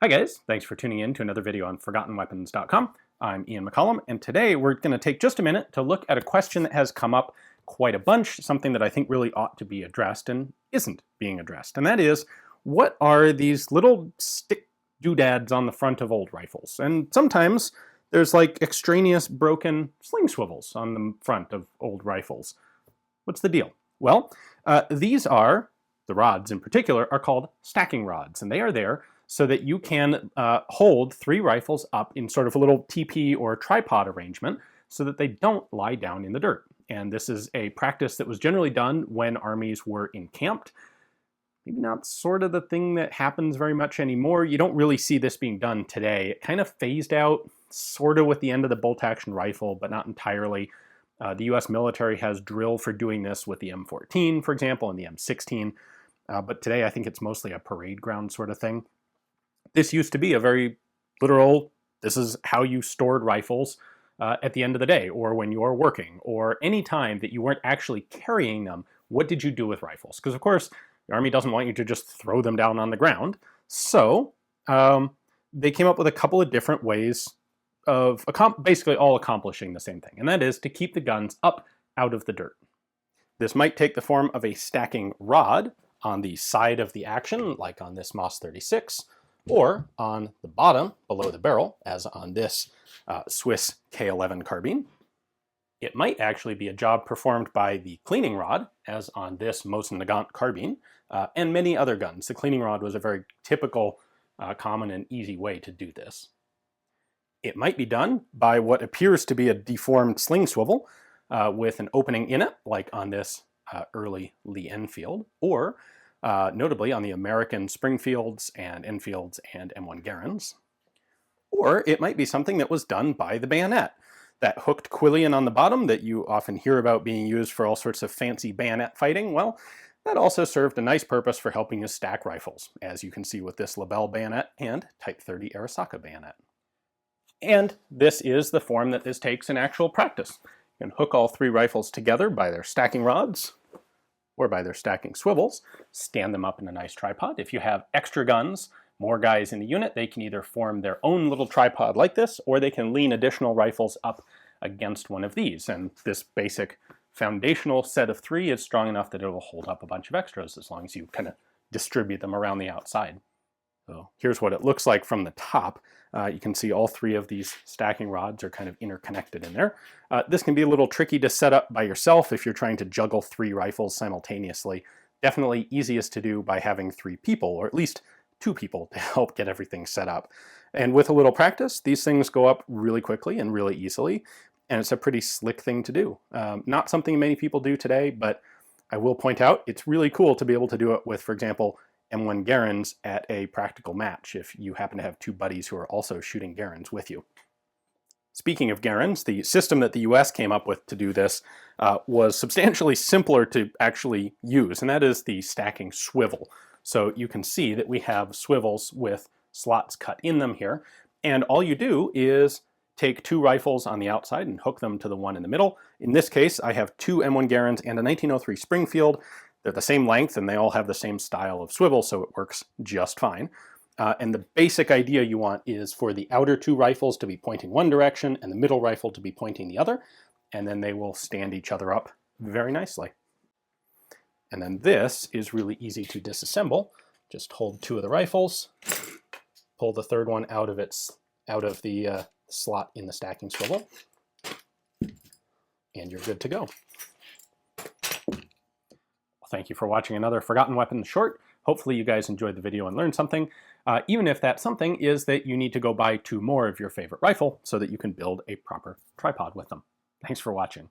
Hi guys, thanks for tuning in to another video on ForgottenWeapons.com. I'm Ian McCollum, and today we're going to take just a minute to look at a question that has come up quite a bunch, something that I think really ought to be addressed and isn't being addressed, and that is, what are these little stick doodads on the front of old rifles? And sometimes there's like extraneous broken sling swivels on the front of old rifles. What's the deal? Well, these are, the rods in particular, are called stacking rods, and they are there so that you can hold three rifles up in sort of a little teepee or tripod arrangement so that they don't lie down in the dirt. And this is a practice that was generally done when armies were encamped. Maybe not sort of the thing that happens very much anymore. You don't really see this being done today. It kind of phased out sort of with the end of the bolt-action rifle, but not entirely. The US military has drill for doing this with the M14, for example, and the M16. But today I think it's mostly a parade ground sort of thing. This used to be a very literal, this is how you stored rifles at the end of the day, or when you are working, or any time that you weren't actually carrying them. What did you do with rifles? Because of course, the Army doesn't want you to just throw them down on the ground. So they came up with a couple of different ways of basically all accomplishing the same thing, and that is to keep the guns up out of the dirt. This might take the form of a stacking rod on the side of the action, like on this Moss 36, or on the bottom, below the barrel, as on this Swiss K11 carbine. It might actually be a job performed by the cleaning rod, as on this Mosin Nagant carbine, and many other guns. The cleaning rod was a very typical, common, and easy way to do this. It might be done by what appears to be a deformed sling swivel with an opening in it, like on this early Lee Enfield, or notably on the American Springfields and Enfields and M1 Garands. Or it might be something that was done by the bayonet. That hooked quillion on the bottom that you often hear about being used for all sorts of fancy bayonet fighting, well, that also served a nice purpose for helping you stack rifles, as you can see with this Lebel bayonet and Type 30 Arisaka bayonet. And this is the form that this takes in actual practice. You can hook all three rifles together by their stacking rods, or by their stacking swivels, stand them up in a nice tripod. If you have extra guns, more guys in the unit, they can either form their own little tripod like this, or they can lean additional rifles up against one of these. And this basic foundational set of three is strong enough that it will hold up a bunch of extras as long as you kind of distribute them around the outside. So here's what it looks like from the top. You can see all three of these stacking rods are kind of interconnected in there. This can be a little tricky to set up by yourself if you're trying to juggle three rifles simultaneously. Definitely easiest to do by having three people, or at least two people, to help get everything set up. And with a little practice, these things go up really quickly and really easily, and it's a pretty slick thing to do. Not something many people do today, but I will point out it's really cool to be able to do it with, for example, M1 Garands at a practical match if you happen to have two buddies who are also shooting Garands with you. Speaking of Garands, the system that the US came up with to do this was substantially simpler to actually use, and that is the stacking swivel. So you can see that we have swivels with slots cut in them here, and all you do is take two rifles on the outside and hook them to the one in the middle. In this case, I have two M1 Garands and a 1903 Springfield. They're the same length and they all have the same style of swivel, so it works just fine. And the basic idea you want is for the outer two rifles to be pointing one direction and the middle rifle to be pointing the other, and then they will stand each other up very nicely. And then this is really easy to disassemble. Just hold two of the rifles, pull the third one out of the slot in the stacking swivel, and you're good to go. Thank you for watching another Forgotten Weapons short. Hopefully you guys enjoyed the video and learned something, even if that something is that you need to go buy two more of your favorite rifle so that you can build a proper tripod with them. Thanks for watching.